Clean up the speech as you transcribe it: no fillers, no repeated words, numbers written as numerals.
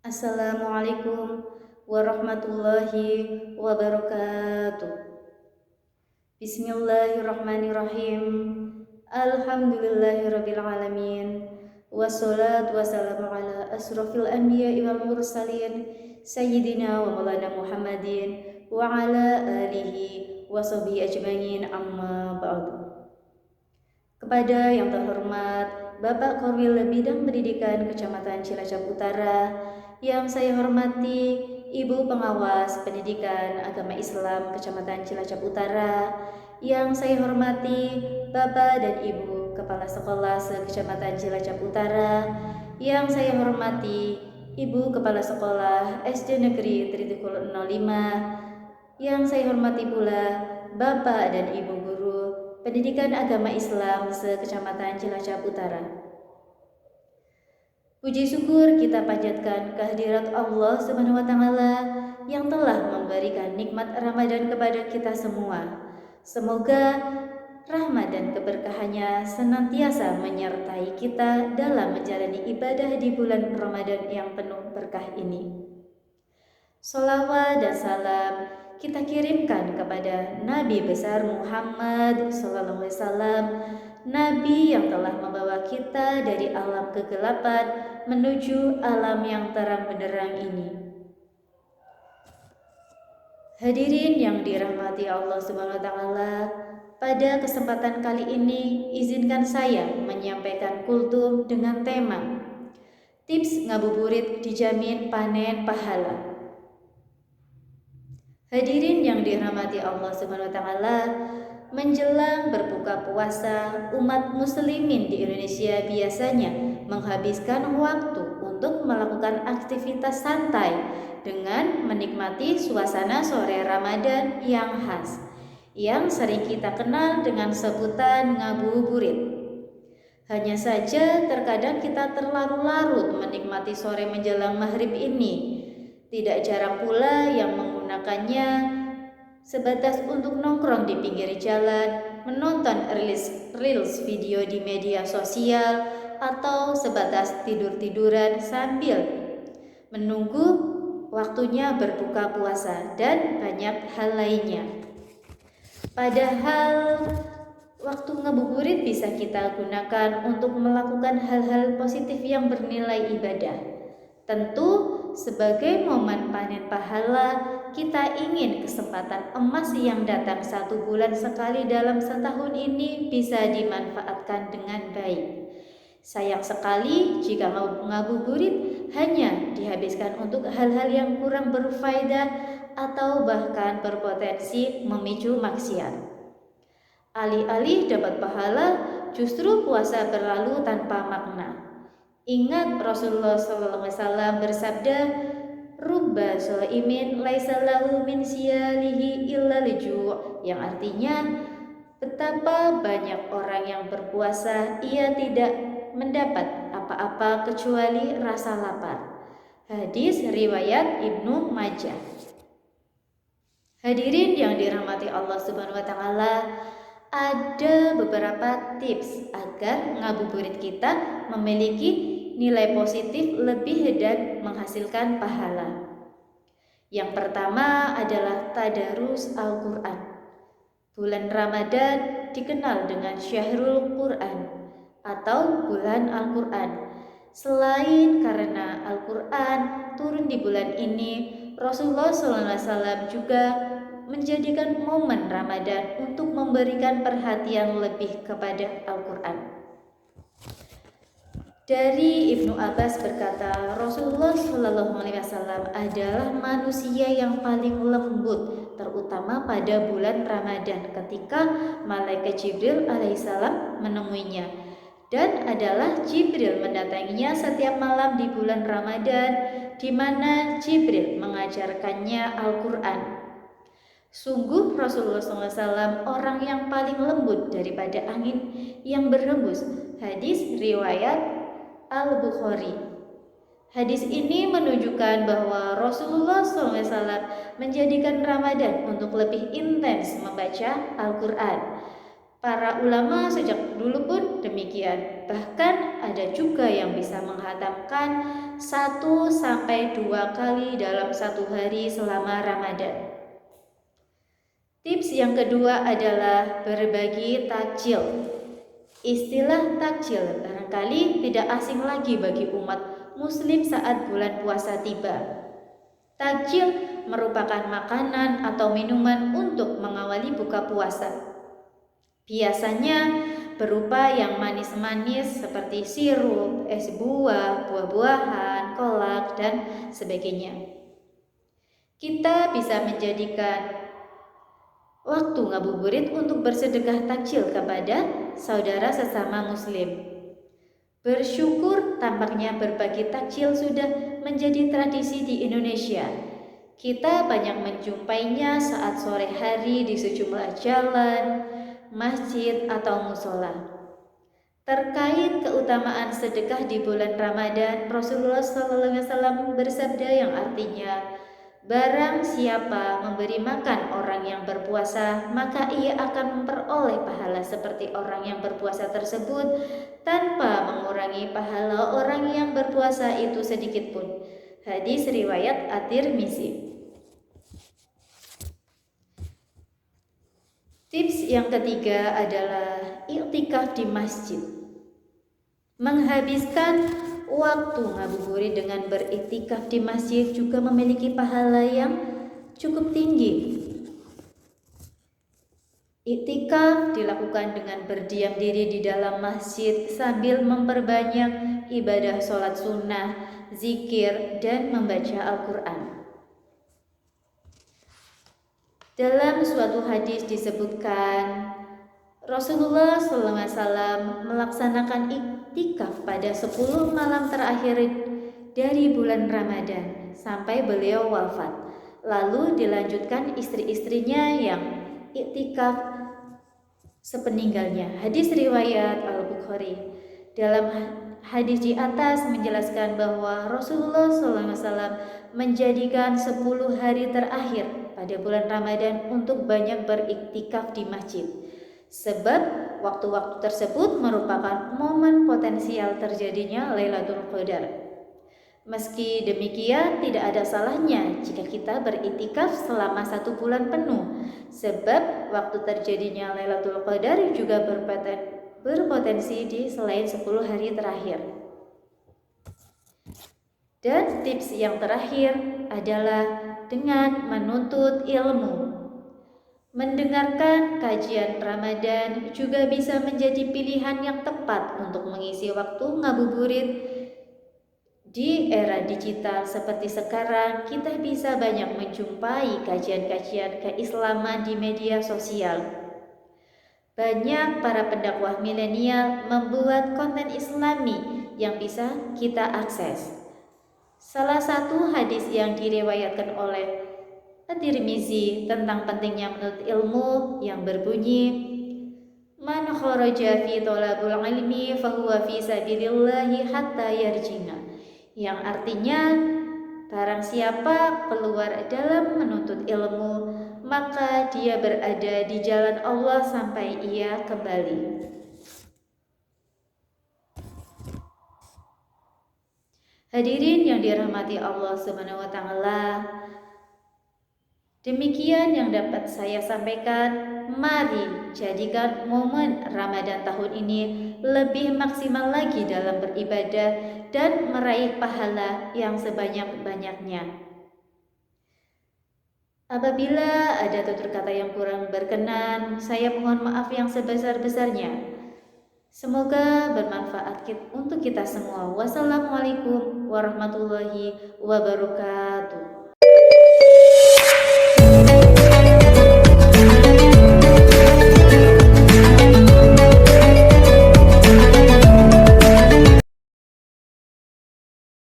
Assalamualaikum warahmatullahi wabarakatuh. Bismillahirrahmanirrahim. Alhamdulillahirabbil alamin. Wassalatu wassalamu ala asrofil anbiya'i wal mursalin sayyidina wa maulana Muhammadin wa ala alihi wa sahbihi ajmain, amma ba'du. Kepada yang terhormat Bapak Korwil Bidang Pendidikan Kecamatan Cilacap Utara, yang saya hormati Ibu Pengawas Pendidikan Agama Islam Kecamatan Cilacap Utara, yang saya hormati Bapak dan Ibu Kepala Sekolah se-Kecamatan Cilacap Utara, yang saya hormati Ibu Kepala Sekolah SD Negeri Tritikul 05, yang saya hormati pula Bapak dan Ibu Guru Pendidikan Agama Islam se-Kecamatan Cilacap Utara. Puji syukur kita panjatkan kehadirat Allah Subhanahu wa taala yang telah memberikan nikmat Ramadan kepada kita semua. Semoga rahmat dan keberkahannya senantiasa menyertai kita dalam menjalani ibadah di bulan Ramadan yang penuh berkah ini. Sholawat dan salam kita kirimkan kepada Nabi besar Muhammad SAW, Nabi yang telah membawa kita dari alam kegelapan menuju alam yang terang benderang ini. Hadirin yang dirahmati Allah Subhanahu wa taala, pada kesempatan kali ini izinkan saya menyampaikan kultum dengan tema tips ngabuburit dijamin panen pahala. Hadirin yang dirahmati Allah Subhanahu wa taala, menjelang berbuka puasa, umat muslimin di Indonesia biasanya menghabiskan waktu untuk melakukan aktivitas santai dengan menikmati suasana sore Ramadan yang khas, yang sering kita kenal dengan sebutan ngabuburit. Hanya saja terkadang kita terlalu larut menikmati sore menjelang maghrib ini. Tidak jarang pula yang menggunakannya sebatas untuk nongkrong di pinggir jalan, menonton reels video di media sosial, atau sebatas tidur-tiduran sambil menunggu waktunya berbuka puasa, dan banyak hal lainnya. Padahal waktu ngabuburit bisa kita gunakan untuk melakukan hal-hal positif yang bernilai ibadah. Tentu sebagai momen panen pahala, kita ingin kesempatan emas yang datang 1 bulan sekali dalam setahun ini bisa dimanfaatkan dengan baik. Sayang sekali jika ngabuburit hanya dihabiskan untuk hal-hal yang kurang berfaedah atau bahkan berpotensi memicu maksiat. Alih-alih dapat pahala, justru puasa berlalu tanpa makna. Ingat Rasulullah SAW bersabda, "Rubba shaimin laisa lahu min siyalihi illa al-ju'", yang artinya betapa banyak orang yang berpuasa ia tidak mendapat apa-apa kecuali rasa lapar. Hadis riwayat Ibnu Majah. Hadirin yang dirahmati Allah Subhanahu wa taala, ada beberapa tips agar ngabuburit kita memiliki nilai positif lebih dan menghasilkan pahala. Yang pertama adalah tadarus Al-Quran. Bulan Ramadan dikenal dengan Syahrul Quran atau bulan Al-Quran. Selain karena Al-Quran turun di bulan ini, Rasulullah SAW juga menjadikan momen Ramadan untuk memberikan perhatian lebih kepada Al-Quran. Dari Ibnu Abbas berkata, Rasulullah SAW adalah manusia yang paling lembut, terutama pada bulan Ramadan ketika malaikat Jibril alaihissalam menemuinya, dan adalah Jibril mendatanginya setiap malam di bulan Ramadan, di mana Jibril mengajarkannya Al-Quran. Sungguh Rasulullah SAW orang yang paling lembut daripada angin yang berhembus. Hadis riwayat Al-Bukhari. Hadis ini menunjukkan bahwa Rasulullah SAW menjadikan Ramadan untuk lebih intens membaca Al-Quran. Para ulama sejak dulu pun demikian. Bahkan ada juga yang bisa menghatamkan 1 sampai 2 kali dalam satu hari selama Ramadan. Tips yang kedua adalah berbagi takjil. Istilah takjil barangkali tidak asing lagi bagi umat muslim saat bulan puasa tiba. Takjil merupakan makanan atau minuman untuk mengawali buka puasa. Biasanya berupa yang manis-manis seperti sirup, es buah, buah-buahan, kolak, dan sebagainya. Kita bisa menjadikan waktu ngabuburit untuk bersedekah takjil kepada saudara sesama muslim. Bersyukur tampaknya berbagi takjil sudah menjadi tradisi di Indonesia. Kita banyak menjumpainya saat sore hari di sejumlah jalan, masjid, atau musola. Terkait keutamaan sedekah di bulan Ramadan, Rasulullah SAW bersabda yang artinya, barang siapa memberi makan orang yang berpuasa, maka ia akan memperoleh pahala seperti orang yang berpuasa tersebut tanpa mengurangi pahala orang yang berpuasa itu sedikit pun. Hadis riwayat At-Tirmizi. Tips yang ketiga adalah iktikaf di masjid. Menghabiskan waktu ngabuburit dengan beriktikaf di masjid juga memiliki pahala yang cukup tinggi. Iktikaf dilakukan dengan berdiam diri di dalam masjid sambil memperbanyak ibadah sholat sunnah, zikir, dan membaca Al-Quran. Dalam suatu hadis disebutkan Rasulullah SAW melaksanakan iktikaf pada 10 malam terakhir dari bulan Ramadan sampai beliau wafat. Lalu dilanjutkan istri-istrinya yang iktikaf sepeninggalnya. Hadis riwayat Al-Bukhari. Dalam hadis di atas menjelaskan bahwa Rasulullah SAW menjadikan 10 hari terakhir pada bulan Ramadan untuk banyak beriktikaf di masjid. Sebab waktu-waktu tersebut merupakan momen potensial terjadinya Lailatul Qadar. Meski demikian, tidak ada salahnya jika kita beriktikaf selama 1 bulan penuh. Sebab waktu terjadinya Lailatul Qadar juga berpotensi di selain 10 hari terakhir. Dan tips yang terakhir adalah dengan menuntut ilmu. Mendengarkan kajian Ramadan juga bisa menjadi pilihan yang tepat untuk mengisi waktu ngabuburit. Di era digital seperti sekarang, kita bisa banyak menjumpai kajian-kajian keislaman di media sosial. Banyak para pendakwah milenial membuat konten Islami yang bisa kita akses. Salah satu hadis yang diriwayatkan oleh At-Tirmizi tentang pentingnya menuntut ilmu yang berbunyi, man kharaja fi thalabul ilmi fahuwa fi sabilillahi hatta yarjina, yang artinya barang siapa keluar dalam menuntut ilmu maka dia berada di jalan Allah sampai ia kembali. Hadirin yang dirahmati Allah Subhanahu wa taala, demikian yang dapat saya sampaikan. Mari jadikan momen Ramadan tahun ini lebih maksimal lagi dalam beribadah dan meraih pahala yang sebanyak-banyaknya. Apabila ada tutur kata yang kurang berkenan, saya mohon maaf yang sebesar-besarnya. Semoga bermanfaat untuk kita semua. Wassalamualaikum warahmatullahi wabarakatuh.